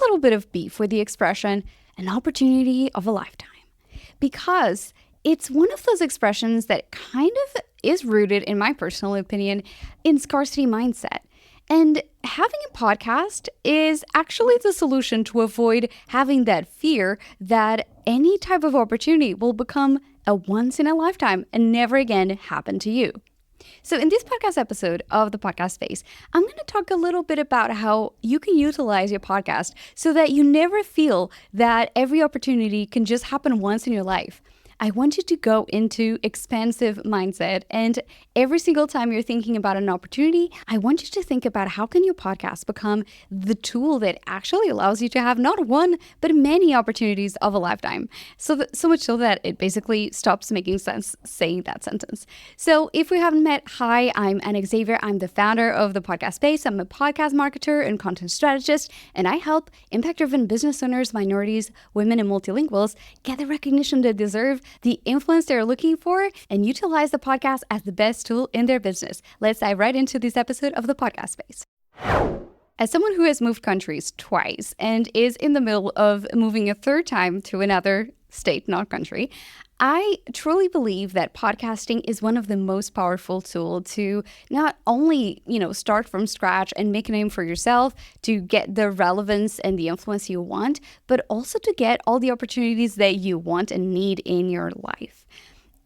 little bit of beef with the expression, an opportunity of a lifetime, because it's one of those expressions that kind of is rooted, in my personal opinion, in scarcity mindset. And having a podcast is actually the solution to avoid having that fear that any type of opportunity will become a once in a lifetime and never again happen to you. So in this podcast episode of the podcast space, I'm going to talk a little bit about how you can utilize your podcast so that you never feel that every opportunity can just happen once in your life. I want you to go into expansive mindset, and every single time you're thinking about an opportunity, I want you to think about how can your podcast become the tool that actually allows you to have not one, but many opportunities of a lifetime. So much so that it basically stops making sense saying that sentence. So if we haven't met, hi, I'm Anna Xavier. I'm the founder of the podcast space. I'm a podcast marketer and content strategist, and I help impact-driven business owners, minorities, women, and multilinguals get the recognition they deserve, the influence they're looking for, and utilize the podcast as the best tool in their business. Let's dive right into this episode of the podcast space. As someone who has moved countries twice and is in the middle of moving a third time to another state, not country, I truly believe that podcasting is one of the most powerful tools to not only, start from scratch and make a name for yourself, to get the relevance and the influence you want, but also to get all the opportunities that you want and need in your life.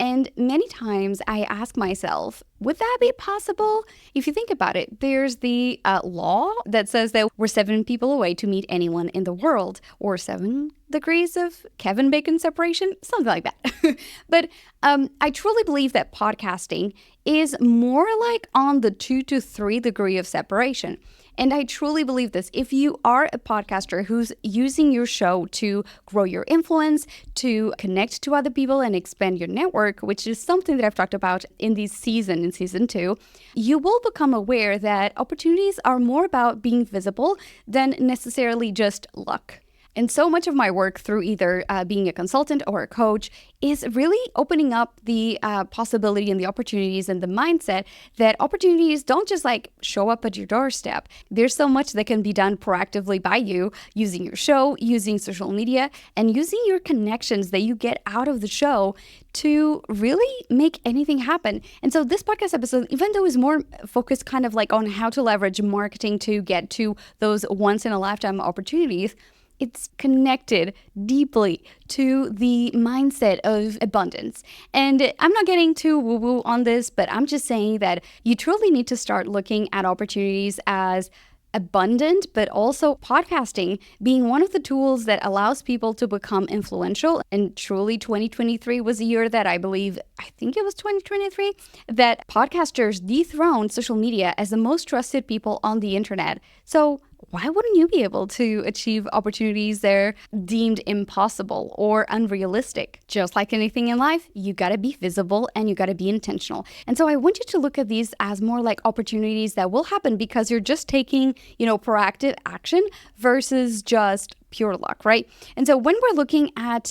And many times I ask myself, would that be possible? If you think about it, there's the law that says that we're 7 people away to meet anyone in the world, or 7 degrees of Kevin Bacon separation, something like that. But I truly believe that podcasting is more like on the 2 to 3 degree of separation. And I truly believe this. If you are a podcaster who's using your show to grow your influence, to connect to other people and expand your network, which is something that I've talked about in season 2, you will become aware that opportunities are more about being visible than necessarily just luck. And so much of my work through either being a consultant or a coach is really opening up the possibility and the opportunities and the mindset that opportunities don't just show up at your doorstep. There's so much that can be done proactively by you using your show, using social media, and using your connections that you get out of the show to really make anything happen. And so this podcast episode, even though it's more focused kind of on how to leverage marketing to get to those once in a lifetime opportunities, it's connected deeply to the mindset of abundance. And I'm not getting too woo-woo on this, but I'm just saying that you truly need to start looking at opportunities as abundant, but also podcasting being one of the tools that allows people to become influential. And truly 2023 was a year that I think it was 2023, that podcasters dethroned social media as the most trusted people on the internet. So why wouldn't you be able to achieve opportunities that are deemed impossible or unrealistic? Just like anything in life, you gotta be visible and you gotta be intentional. And so I want you to look at these as more like opportunities that will happen because you're just taking, proactive action versus just pure luck, right? And so when we're looking at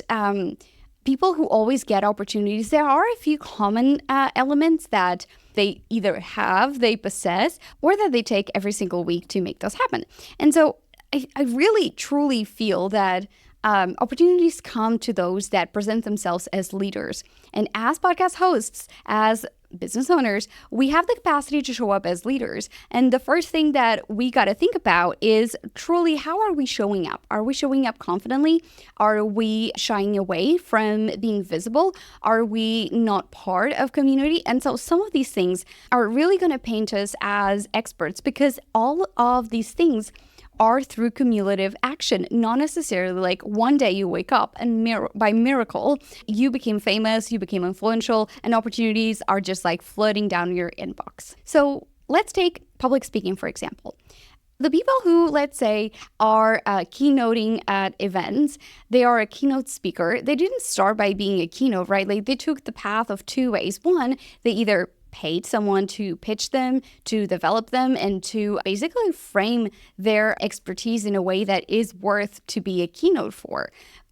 people who always get opportunities, there are a few common elements that they either have, they possess, or that they take every single week to make those happen. And so I really, truly feel that opportunities come to those that present themselves as leaders. And as podcast hosts, as business owners, we have the capacity to show up as leaders. And the first thing that we got to think about is truly, how are we showing up? Are we showing up confidently? Are we shying away from being visible? Are we not part of community? And so some of these things are really going to paint us as experts, because all of these things are through cumulative action, not necessarily one day you wake up and by miracle you became famous, you became influential, and opportunities are just flooding down your inbox. So let's take public speaking, for example. The people who, let's say, are keynoting at events, they are a keynote speaker. They didn't start by being a keynote, right? They took the path of 2 ways. One, they either paid someone to pitch them, to develop them, and to basically frame their expertise in a way that is worth to be a keynote for.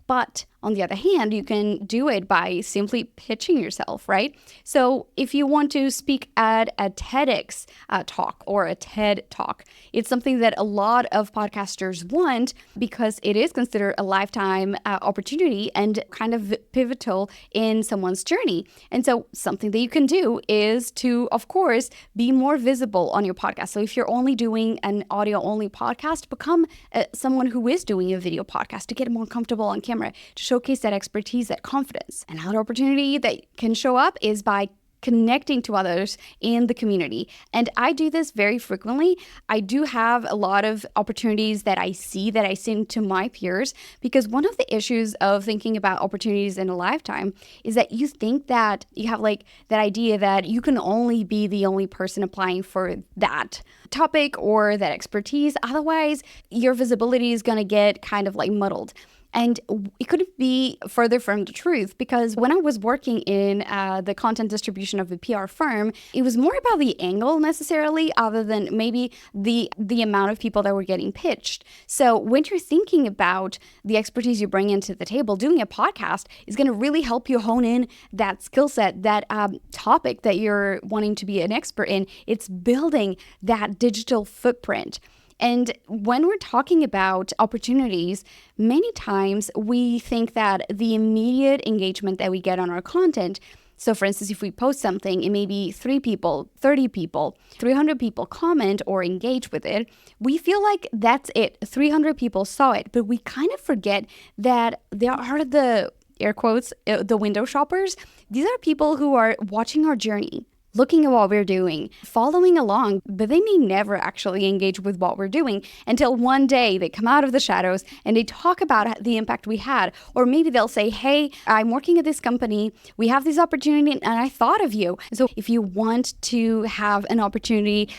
But on the other hand, you can do it by simply pitching yourself, right? So if you want to speak at a TEDx talk or a TED talk, it's something that a lot of podcasters want because it is considered a lifetime opportunity and kind of pivotal in someone's journey. And so something that you can do is to, of course, be more visible on your podcast. So if you're only doing an audio-only podcast, become someone who is doing a video podcast to get more comfortable on camera, to showcase that expertise, that confidence. Another opportunity that can show up is by connecting to others in the community. And I do this very frequently. I do have a lot of opportunities that I send to my peers, because one of the issues of thinking about opportunities in a lifetime is that you think that you have like that idea that you can only be the only person applying for that topic or that expertise. Otherwise, your visibility is going to get kind of like muddled. And it couldn't be further from the truth, because when I was working in the content distribution of a PR firm, it was more about the angle necessarily, other than maybe the amount of people that were getting pitched. So when you're thinking about the expertise you bring into the table, doing a podcast is going to really help you hone in that skill set, that topic that you're wanting to be an expert in. It's building that digital footprint. And when we're talking about opportunities, many times we think that the immediate engagement that we get on our content, so for instance, if we post something and maybe 3 people, 30 people, 300 people comment or engage with it, we feel like that's it. 300 people saw it, but we kind of forget that there are the, air quotes, the window shoppers. These are people who are watching our journey, looking at what we're doing, following along, but they may never actually engage with what we're doing until one day they come out of the shadows and they talk about the impact we had. Or maybe they'll say, hey, I'm working at this company, we have this opportunity and I thought of you. So if you want to have an opportunity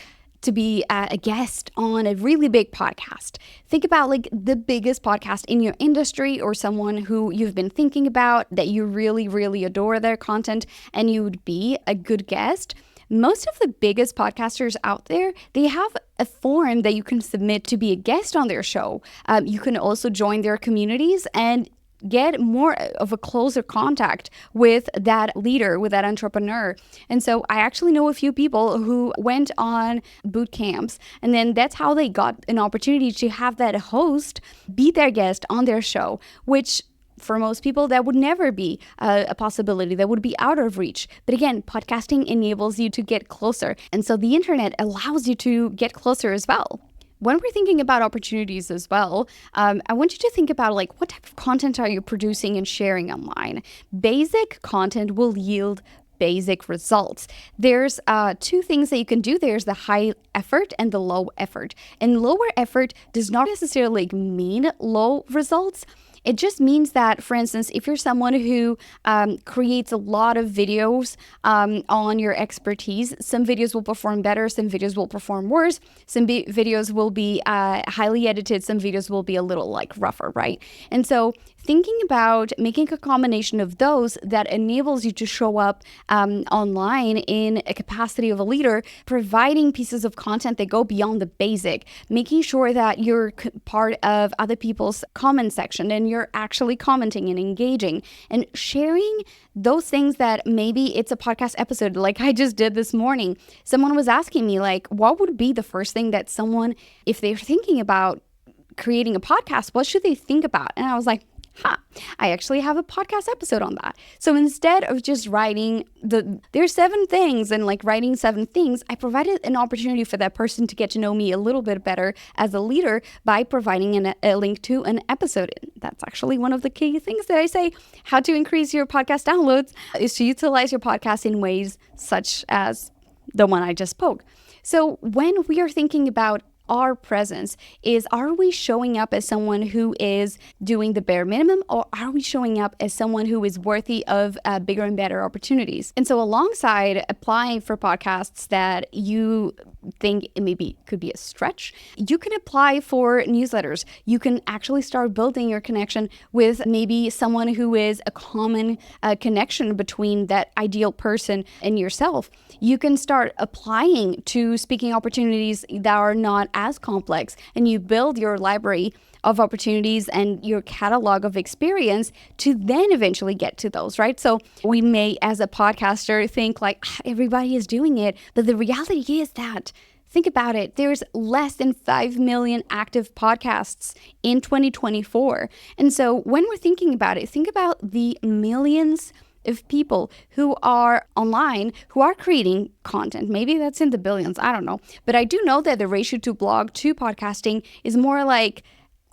to be a guest on a really big podcast, think about like the biggest podcast in your industry, or someone who you've been thinking about that you really, really adore their content and you would be a good guest. Most of the biggest podcasters out there, they have a form that you can submit to be a guest on their show. You can also join their communities and get more of a closer contact with that leader, with that entrepreneur. And so I actually know a few people who went on boot camps, and then that's how they got an opportunity to have that host be their guest on their show, which for most people, that would never be a possibility. That would be out of reach. But again, podcasting enables you to get closer. And so the internet allows you to get closer as well. When we're thinking about opportunities as well, I want you to think about like, what type of content are you producing and sharing online? Basic content will yield basic results. There's 2 things that you can do. There's the high effort and the low effort. And lower effort does not necessarily mean low results. It just means that, for instance, if you're someone who creates a lot of videos on your expertise, some videos will perform better, some videos will perform worse, some videos will be highly edited, some videos will be a little like rougher, right? And so thinking about making a combination of those that enables you to show up online in a capacity of a leader, providing pieces of content that go beyond the basic, making sure that you're part of other people's comment section and you're actually commenting and engaging and sharing those things that maybe it's a podcast episode like I just did this morning. Someone was asking me like, what would be the first thing that someone, if they're thinking about creating a podcast, what should they think about? And I was like, I actually have a podcast episode on that. So instead of just writing there's 7 things and like writing 7 things, I provided an opportunity for that person to get to know me a little bit better as a leader by providing a link to an episode. That's actually one of the key things that I say. How to increase your podcast downloads is to utilize your podcast in ways such as the one I just spoke. So when we are thinking about our presence, are we showing up as someone who is doing the bare minimum, or are we showing up as someone who is worthy of bigger and better opportunities? And so alongside applying for podcasts that you think maybe could be a stretch, you can apply for newsletters. You can actually start building your connection with maybe someone who is a common connection between that ideal person and yourself. You can start applying to speaking opportunities that are not as complex, and you build your library of opportunities and your catalog of experience to then eventually get to those, right? So we may, as a podcaster, think like everybody is doing it, but the reality is that think about it. There's less than 5 million active podcasts in 2024. And so when we're thinking about it, think about the millions of people who are online, who are creating content. Maybe that's in the billions, I don't know. But I do know that the ratio to blog to podcasting is more like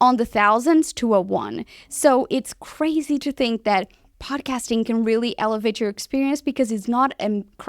on the thousands to a 1. So it's crazy to think that podcasting can really elevate your experience because it's not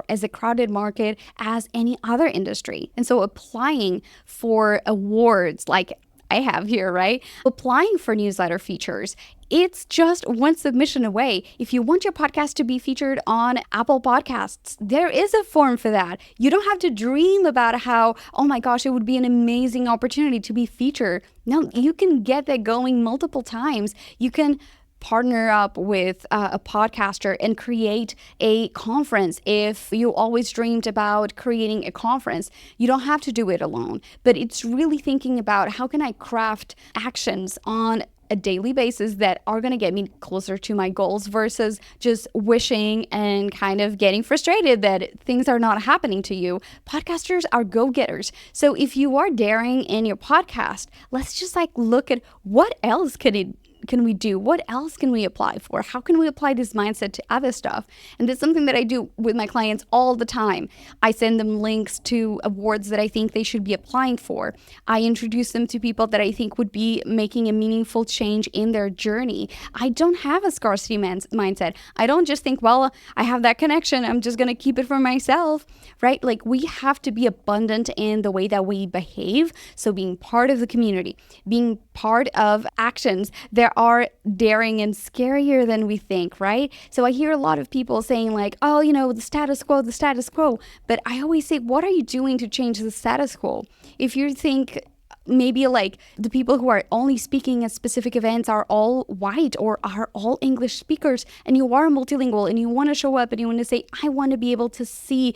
as a crowded market as any other industry. And so applying for awards like I have here, right? Applying for newsletter features. It's just one submission away. If you want your podcast to be featured on Apple Podcasts, there is a form for that. You don't have to dream about how, oh my gosh, it would be an amazing opportunity to be featured. No, you can get that going multiple times. You can partner up with a podcaster and create a conference. If you always dreamed about creating a conference, you don't have to do it alone. But it's really thinking about how can I craft actions on a daily basis that are going to get me closer to my goals versus just wishing and kind of getting frustrated that things are not happening to you. Podcasters are go-getters. So if you are daring in your podcast, let's just look at what else can we do? What else can we apply for? How can we apply this mindset to other stuff? And that's something that I do with my clients all the time. I send them links to awards that I think they should be applying for. I introduce them to people that I think would be making a meaningful change in their journey. I don't have a scarcity mindset. I don't just think, well, I have that connection, I'm just going to keep it for myself, right? Like we have to be abundant in the way that we behave. So being part of the community, being part of actions that are daring and scarier than we think, right? So I hear a lot of people saying like, oh, the status quo. But I always say, what are you doing to change the status quo? If you think maybe like the people who are only speaking at specific events are all white or are all English speakers, and you are multilingual and you want to show up and you want to say, I want to be able to see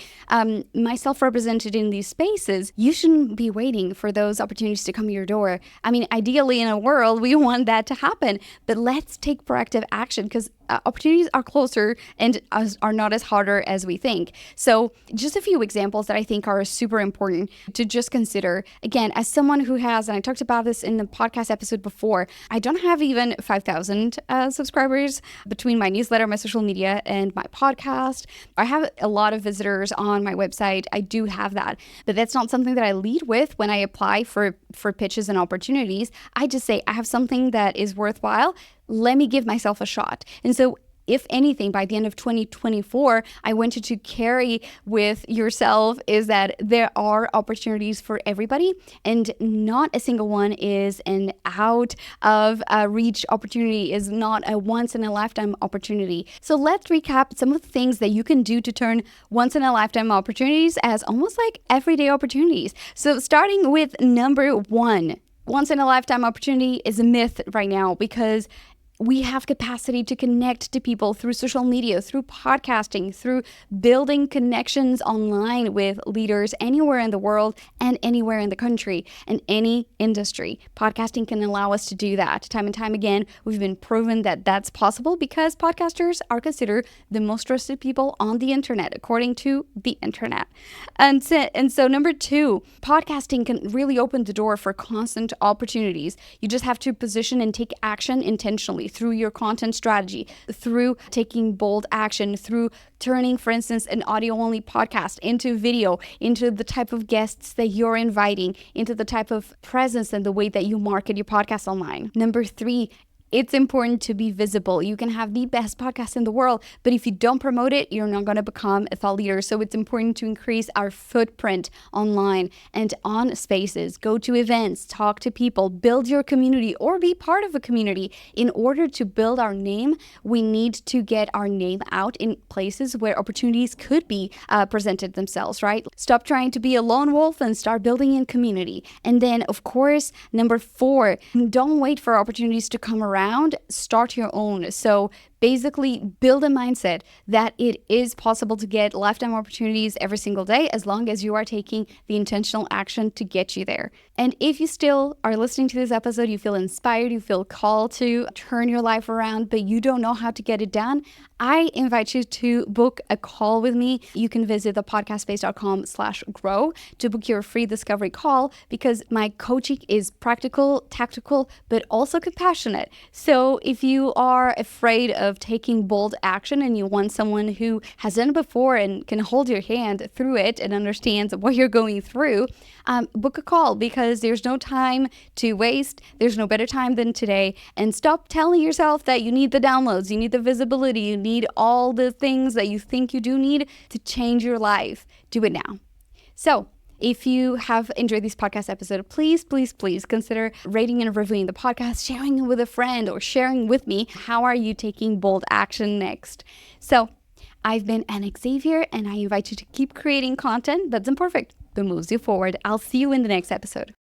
myself represented in these spaces, you shouldn't be waiting for those opportunities to come to your door. I mean, ideally in a world, we want that to happen, but let's take proactive action because opportunities are closer and are not as harder as we think. So just a few examples that I think are super important to just consider. Again, as someone who has, and I talked about this in the podcast episode before, I don't have even 5,000 subscribers between my newsletter, my social media, and my podcast. I have a lot of visitors on my website. I do have that, but that's not something that I lead with when I apply for pitches and opportunities. I just say, I have something that is worthwhile. Let me give myself a shot. And so if anything, by the end of 2024, I wanted to carry with yourself is that there are opportunities for everybody and not a single one is an out of reach opportunity, is not a once in a lifetime opportunity. So let's recap some of the things that you can do to turn once in a lifetime opportunities as almost like everyday opportunities. So starting with number 1, once in a lifetime opportunity is a myth right now because we have capacity to connect to people through social media, through podcasting, through building connections online with leaders anywhere in the world and anywhere in the country and any industry. Podcasting can allow us to do that. Time and time again, we've been proven that that's possible because podcasters are considered the most trusted people on the internet, according to the internet. And so number 2, podcasting can really open the door for constant opportunities. You just have to position and take action intentionally through your content strategy, through taking bold action, through turning, for instance, an audio-only podcast into video, into the type of guests that you're inviting, into the type of presence and the way that you market your podcast online. Number 3, it's important to be visible. You can have the best podcast in the world, but if you don't promote it, you're not going to become a thought leader. So it's important to increase our footprint online and on spaces. Go to events, talk to people, build your community or be part of a community. In order to build our name, we need to get our name out in places where opportunities could be presented themselves, right? Stop trying to be a lone wolf and start building in community. And then, of course, number 4, don't wait for opportunities to come around. Start your own. So Basically, build a mindset that it is possible to get lifetime opportunities every single day as long as you are taking the intentional action to get you there. And if you still are listening to this episode, you feel inspired, you feel called to turn your life around, but you don't know how to get it done, I invite you to book a call with me. You can visit thepodcastspace.com/grow to book your free discovery call, because my coaching is practical, tactical, but also compassionate. So if you are afraid of taking bold action and you want someone who has done it before and can hold your hand through it and understands what you're going through, book a call, because there's no time to waste. There's no better time than today. And stop telling yourself that you need the downloads, you need the visibility, you need all the things that you think you do need to change your life. Do it now. So if you have enjoyed this podcast episode, please, please, please consider rating and reviewing the podcast, sharing it with a friend, or sharing with me. How are you taking bold action next? So I've been Anna Xavier, and I invite you to keep creating content that's imperfect but moves you forward. I'll see you in the next episode.